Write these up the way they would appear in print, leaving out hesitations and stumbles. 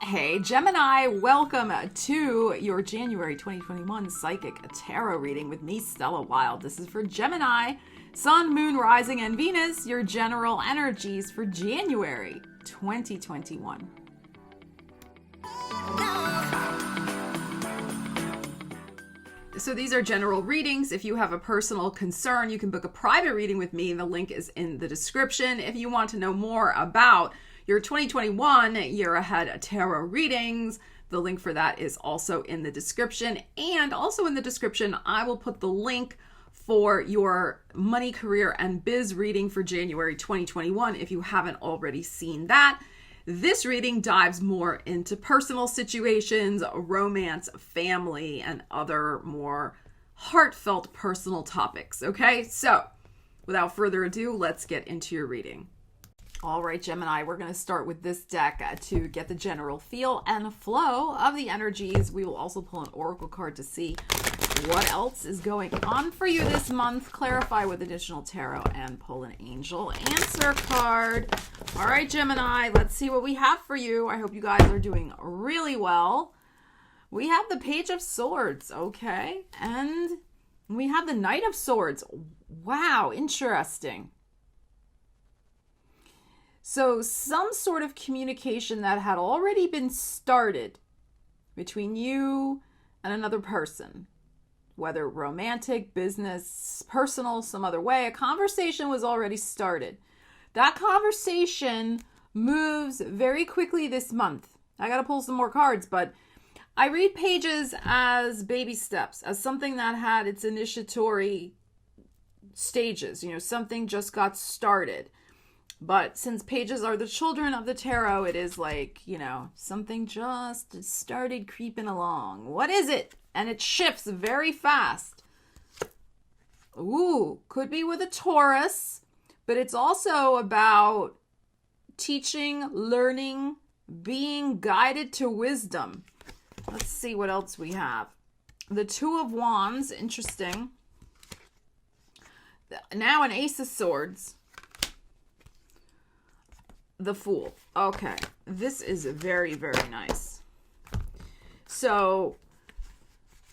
Hey Gemini, welcome to your January 2021 Psychic Tarot reading with me, Stella Wilde. This is for Gemini, Sun, Moon, Rising, and Venus, your general energies for January 2021. So these are general readings. If you have a personal concern, you can book a private reading with me. The link is in the description. If you want to know more about your 2021 year ahead tarot readings, the link for that is also in the description. And also in the description, I will put the link for your money, career, and biz reading for January 2021 if you haven't already seen that. This reading dives more into personal situations, romance, family, and other more heartfelt personal topics. Okay, so without further ado, let's get into your reading. All right, Gemini, we're going to start with this deck to get the general feel and flow of the energies. We will also pull an oracle card to see what else is going on for you this month, clarify with additional tarot, and pull an angel answer card. All right, Gemini, let's see what we have for you. I hope you guys are doing really well. We have the Page of Swords, okay? And we have the Knight of Swords. Wow, interesting. So some sort of communication that had already been started between you and another person, whether romantic, business, personal, some other way, a conversation was already started. That conversation moves very quickly this month. I got to pull some more cards, but I read pages as baby steps, as something that had its initiatory stages. Something just got started. But since pages are the children of the tarot, it is like, something just started creeping along. What is it? And it shifts very fast. Ooh, could be with a Taurus, but it's also about teaching, learning, being guided to wisdom. Let's see what else we have. The Two of Wands, interesting. Now an Ace of Swords. The Fool. Okay, this is very, very nice. So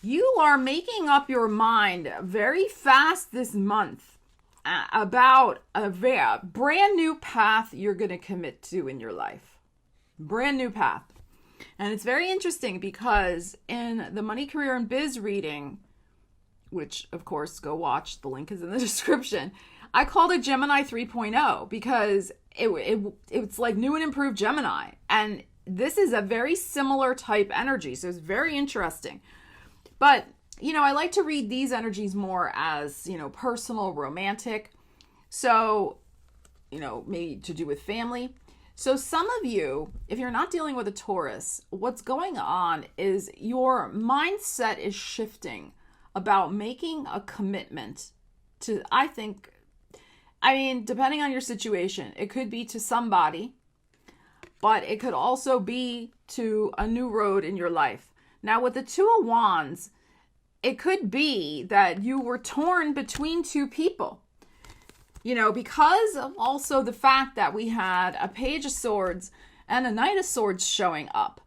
you are making up your mind very fast this month about a brand new path you're going to commit to in your life. Brand new path. And it's very interesting because in the Money, Career, and Biz reading, which of course go watch, the link is in the description, I called it Gemini 3.0 because it's like new and improved Gemini. And this is a very similar type energy. So it's very interesting. But, I like to read these energies more as, personal, romantic. So, maybe to do with family. So some of you, if you're not dealing with a Taurus, what's going on is your mindset is shifting about making a commitment to, depending on your situation, it could be to somebody, but it could also be to a new road in your life. Now, with the Two of Wands, it could be that you were torn between two people, because of also the fact that we had a Page of Swords and a Knight of Swords showing up.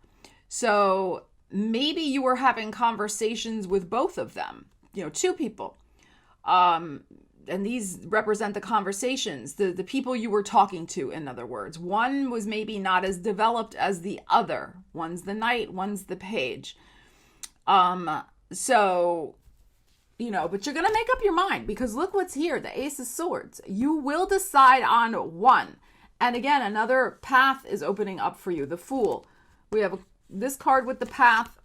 So maybe you were having conversations with both of them, two people. And these represent the conversations, the people you were talking to, in other words. One was maybe not as developed as the other. One's the Knight, one's the Page. So, but you're going to make up your mind because look what's here, the Ace of Swords. You will decide on one. And again, another path is opening up for you, the Fool. We have this card with the path,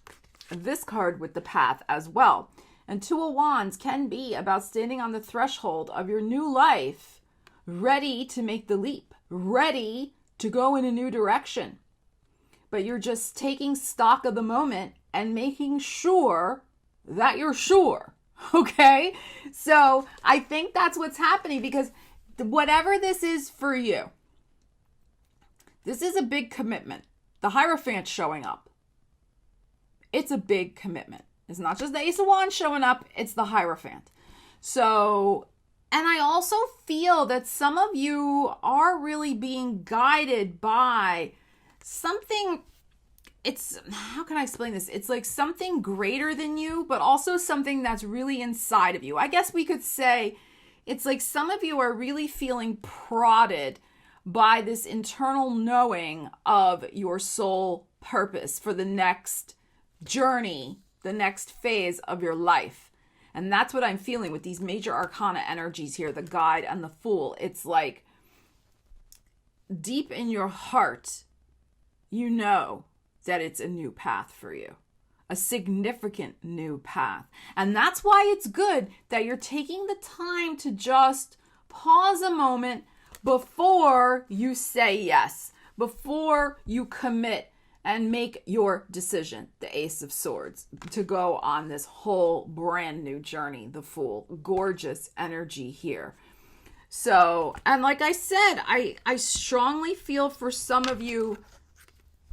this card with the path as well. And Two of Wands can be about standing on the threshold of your new life, ready to make the leap, ready to go in a new direction. But you're just taking stock of the moment and making sure that you're sure, okay? So I think that's what's happening because whatever this is for you, this is a big commitment. The Hierophant showing up. It's a big commitment. It's not just the Ace of Wands showing up, it's the Hierophant. So, and I also feel that some of you are really being guided by something how can I explain this? It's like something greater than you, but also something that's really inside of you. I guess we could say it's like some of you are really feeling prodded by this internal knowing of your soul purpose for the next journey, the next phase of your life. And that's what I'm feeling with these major arcana energies here, the guide and the fool. It's like deep in your heart, you know that it's a new path for you, a significant new path. And that's why it's good that you're taking the time to just pause a moment before you say yes, before you commit and make your decision, the Ace of Swords, to go on this whole brand new journey, the Fool. Gorgeous energy here. So, and like I said, I strongly feel for some of you,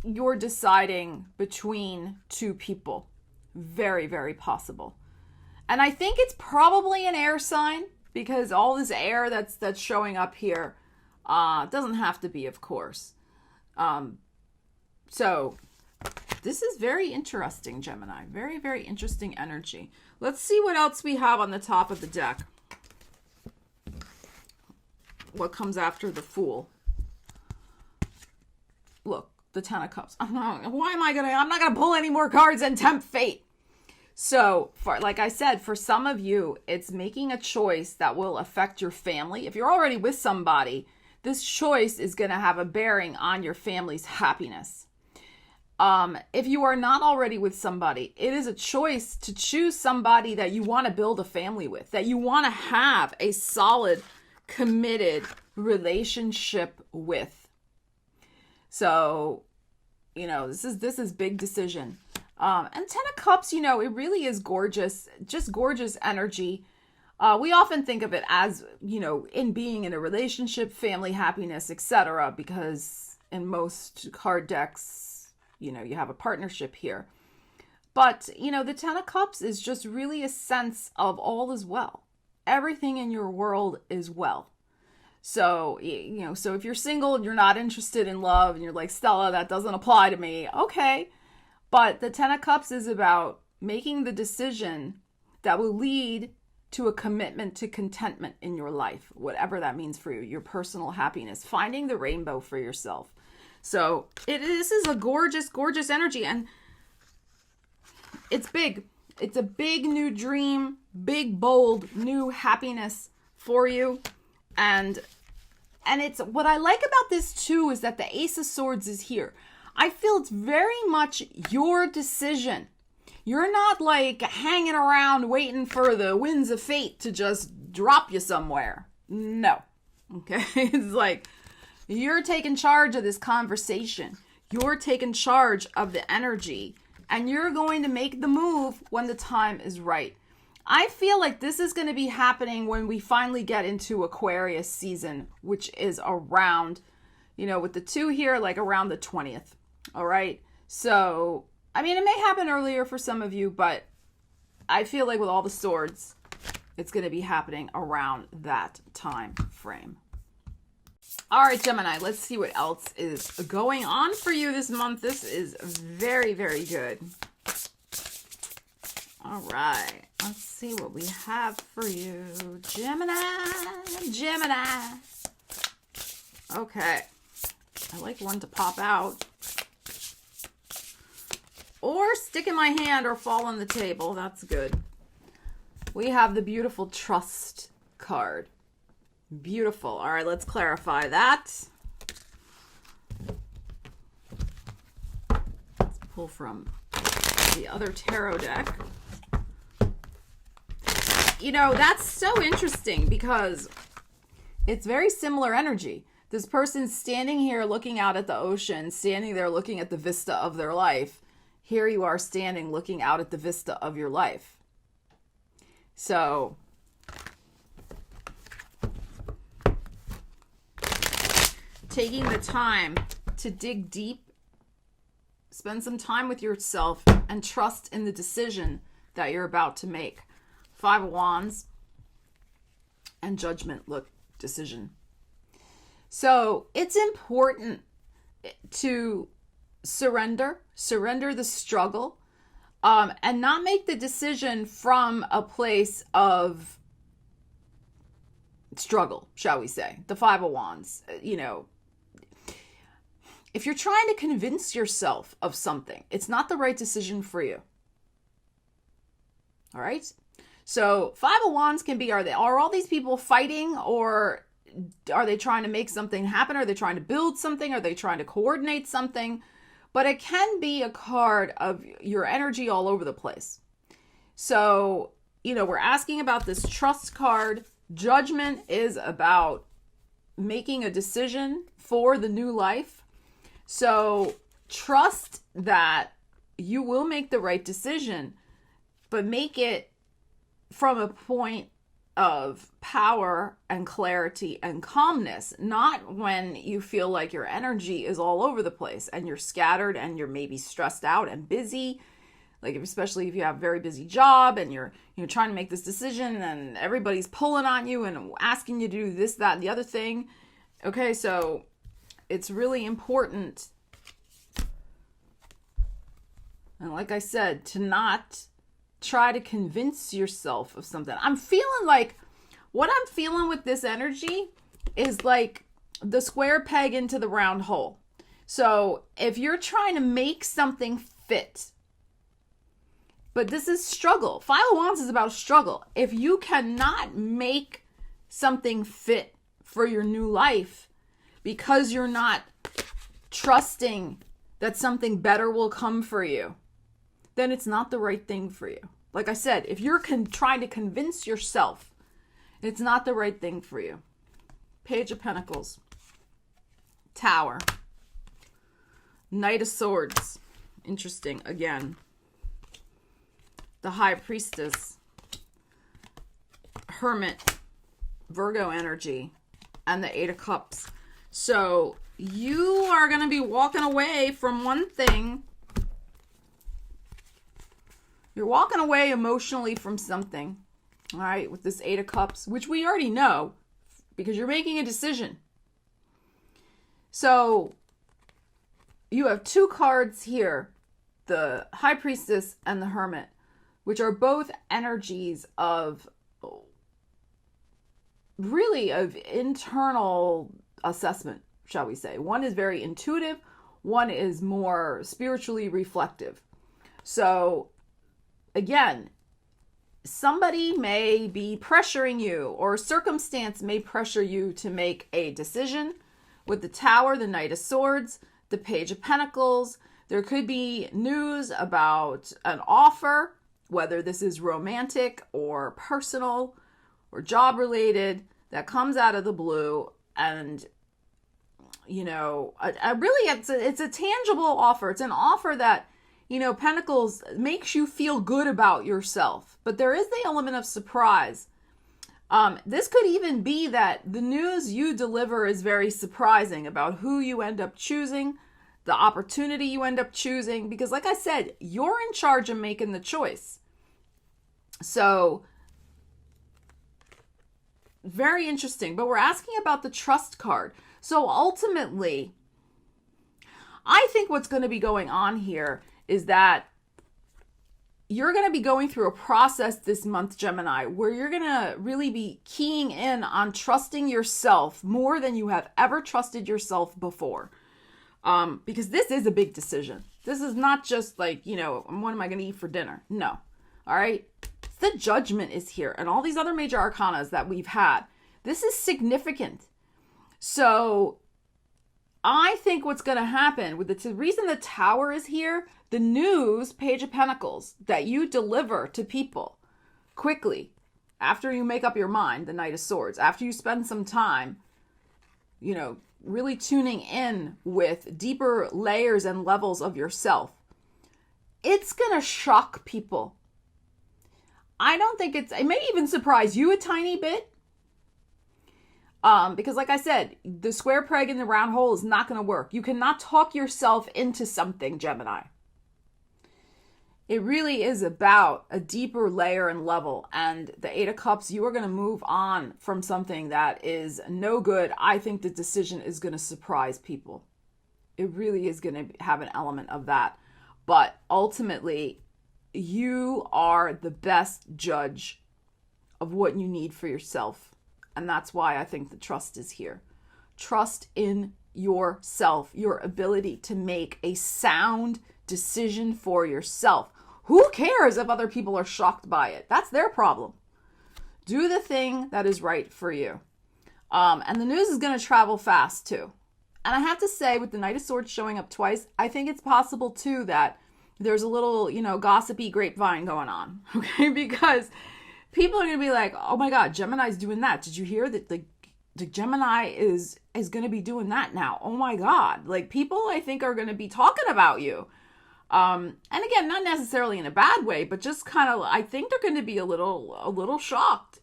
you're deciding between two people. Very, very possible. And I think it's probably an air sign, because all this air that's showing up here doesn't have to be, of course. So this is very interesting, Gemini. Very, very interesting energy. Let's see what else we have on the top of the deck. What comes after the Fool? Look, the Ten of Cups. I'm not going to pull any more cards and tempt fate. So, like I said, for some of you, it's making a choice that will affect your family. If you're already with somebody, this choice is going to have a bearing on your family's happiness. If you are not already with somebody, it is a choice to choose somebody that you want to build a family with, that you want to have a solid, committed relationship with. So, this is big decision. And Ten of Cups, it really is gorgeous, just gorgeous energy. We often think of it as, in being in a relationship, family, happiness, etc. Because in most card decks, you have a partnership here. But, the Ten of Cups is just really a sense of all is well. Everything in your world is well. So, so if you're single and you're not interested in love and you're like, Stella, that doesn't apply to me. Okay. But the Ten of Cups is about making the decision that will lead to a commitment to contentment in your life, whatever that means for you, your personal happiness, finding the rainbow for yourself. So this is a gorgeous, gorgeous energy, and it's big. It's a big new dream, big, bold, new happiness for you. And it's what I like about this too is that the Ace of Swords is here. I feel it's very much your decision. You're not like hanging around waiting for the winds of fate to just drop you somewhere. No. Okay. It's like you're taking charge of this conversation. You're taking charge of the energy, and you're going to make the move when the time is right. I feel like this is going to be happening when we finally get into Aquarius season, which is around, with the 2 here, like around the 20th. All right. So, it may happen earlier for some of you, but I feel like with all the swords, it's going to be happening around that time frame. All right, Gemini, let's see what else is going on for you this month. This is very, very good. All right, let's see what we have for you. Gemini. Okay. I like one to pop out. Or stick in my hand or fall on the table. That's good. We have the beautiful Trust card. Beautiful. All right, let's clarify that. Let's pull from the other tarot deck. That's so interesting because it's very similar energy. This person's standing here looking out at the ocean, standing there looking at the vista of their life. Here you are standing looking out at the vista of your life. So, taking the time to dig deep, spend some time with yourself, and trust in the decision that you're about to make. 5 of Wands and Judgment, look, decision. So it's important to surrender the struggle, and not make the decision from a place of struggle, shall we say. The Five of Wands, if you're trying to convince yourself of something, it's not the right decision for you. All right? So Five of Wands can be, are all these people fighting, or are they trying to make something happen? Are they trying to build something? Are they trying to coordinate something? But it can be a card of your energy all over the place. So, we're asking about this trust card. Judgment is about making a decision for the new life. So trust that you will make the right decision, but make it from a point of power and clarity and calmness, not when you feel like your energy is all over the place and you're scattered and you're maybe stressed out and busy. Like, especially if you have a very busy job and you're trying to make this decision and everybody's pulling on you and asking you to do this, that, and the other thing. Okay, so it's really important, and like I said, to not try to convince yourself of something. I'm feeling like what I'm feeling with this energy is like the square peg into the round hole. So if you're trying to make something fit, but this is struggle. Five of Wands is about struggle. If you cannot make something fit for your new life because you're not trusting that something better will come for you, then it's not the right thing for you. Like I said, if you're trying to convince yourself, it's not the right thing for you. Page of Pentacles, Tower, Knight of Swords. Interesting again. The High Priestess, Hermit, Virgo energy, and the Eight of Cups. So you are going to be walking away from one thing. You're walking away emotionally from something, all right, with this Eight of Cups, which we already know because you're making a decision. So you have two cards here, the High Priestess and the Hermit, which are both energies of really of internal assessment, shall we say. One is very intuitive, one is more spiritually reflective. So again, somebody may be pressuring you, or circumstance may pressure you to make a decision. With the Tower, the Knight of Swords, the Page of Pentacles, there could be news about an offer, whether this is romantic or personal or job related, that comes out of the blue. And really it's a tangible offer. It's an offer that, Pentacles makes you feel good about yourself, but there is the element of surprise. This could even be that the news you deliver is very surprising about who you end up choosing, the opportunity you end up choosing, because like I said, you're in charge of making the choice. So very interesting, but we're asking about the trust card. So ultimately, I think what's going to be going on here is that you're going to be going through a process this month, Gemini, where you're going to really be keying in on trusting yourself more than you have ever trusted yourself before. Because this is a big decision. This is not just like, what am I going to eat for dinner? No. All right. The Judgment is here, and all these other major arcanas that we've had. This is significant. So I think what's going to happen with the reason the Tower is here, the news, Page of Pentacles, that you deliver to people quickly after you make up your mind, the Knight of Swords, after you spend some time, really tuning in with deeper layers and levels of yourself, it's going to shock people. I don't think it may even surprise you a tiny bit. Because like I said, the square peg in the round hole is not going to work. You cannot talk yourself into something, Gemini. It really is about a deeper layer and level. And the Eight of Cups, you are going to move on from something that is no good. I think the decision is going to surprise people. It really is going to have an element of that. But ultimately, you are the best judge of what you need for yourself. And that's why I think the trust is here. Trust in yourself, your ability to make a sound decision for yourself. Who cares if other people are shocked by it? That's their problem. Do the thing that is right for you. And the news is going to travel fast too. And I have to say, with the Knight of Swords showing up twice, I think it's possible too that there's a little, gossipy grapevine going on. Okay, because people are going to be like, oh my God, Gemini's doing that. Did you hear that the Gemini is going to be doing that now? Oh my God. Like, people, I think, are going to be talking about you. And again, not necessarily in a bad way, but just kind of, I think they're going to be a little shocked.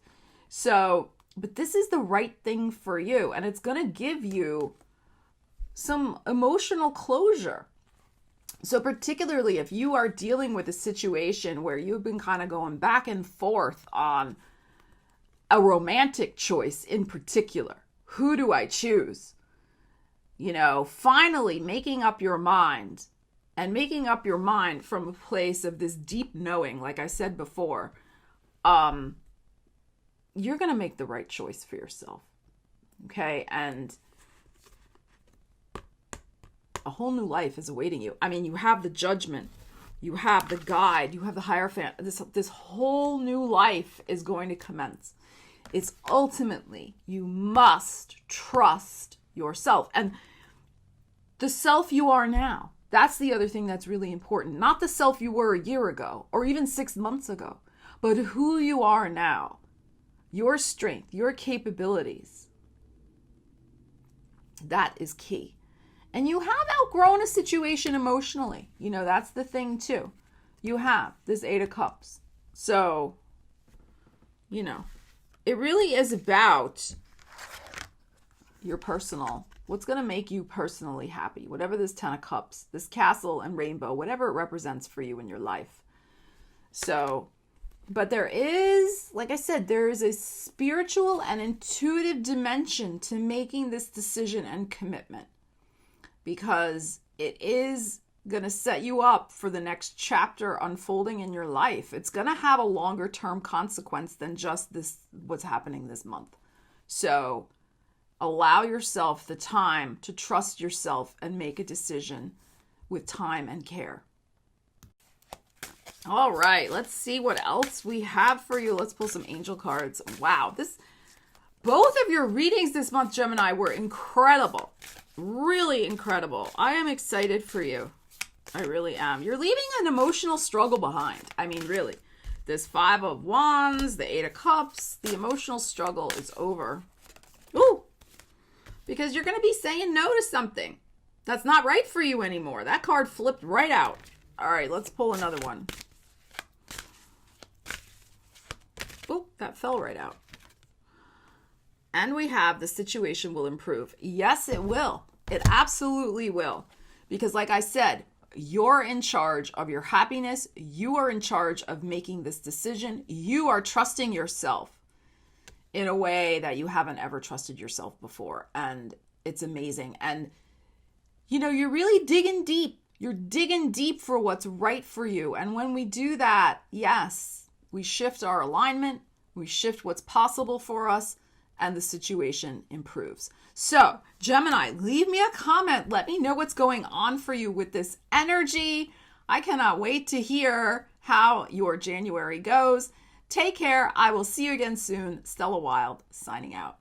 So, but this is the right thing for you. And it's going to give you some emotional closure. So particularly if you are dealing with a situation where you've been kind of going back and forth on a romantic choice in particular, who do I choose? Finally making up your mind, and making up your mind from a place of this deep knowing, like I said before, you're going to make the right choice for yourself. Okay. And a whole new life is awaiting you. I mean, you have the Judgment, you have the Guide, you have the Hierophant. This whole new life is going to commence. It's ultimately, you must trust yourself. And the self you are now, that's the other thing that's really important. Not the self you were a year ago or even 6 months ago, but who you are now. Your strength, your capabilities. That is key. And you have outgrown a situation emotionally. That's the thing too. You have this 8 of Cups. So, it really is about your personal, what's going to make you personally happy. Whatever this 10 of Cups, this castle and rainbow, whatever it represents for you in your life. So, but there is, like I said, there is a spiritual and intuitive dimension to making this decision and commitment. Because it is going to set you up for the next chapter unfolding in your life. It's going to have a longer term consequence than just what's happening this month. So allow yourself the time to trust yourself and make a decision with time and care. All right, let's see what else we have for you. Let's pull some angel cards. Wow, both of your readings this month, Gemini, were incredible. Really incredible. I am excited for you. I really am. You're leaving an emotional struggle behind. I mean, really. This 5 of Wands, the 8 of Cups, the emotional struggle is over. Ooh! Because you're going to be saying no to something that's not right for you anymore. That card flipped right out. All right, let's pull another one. Oh, that fell right out. And we have the situation will improve. Yes, it will. It absolutely will. Because like I said, you're in charge of your happiness. You are in charge of making this decision. You are trusting yourself in a way that you haven't ever trusted yourself before. And it's amazing. And, you're really digging deep. You're digging deep for what's right for you. And when we do that, yes, we shift our alignment. We shift what's possible for us. And the situation improves. So, Gemini, leave me a comment. Let me know what's going on for you with this energy. I cannot wait to hear how your January goes. Take care. I will see you again soon. Stella Wilde, signing out.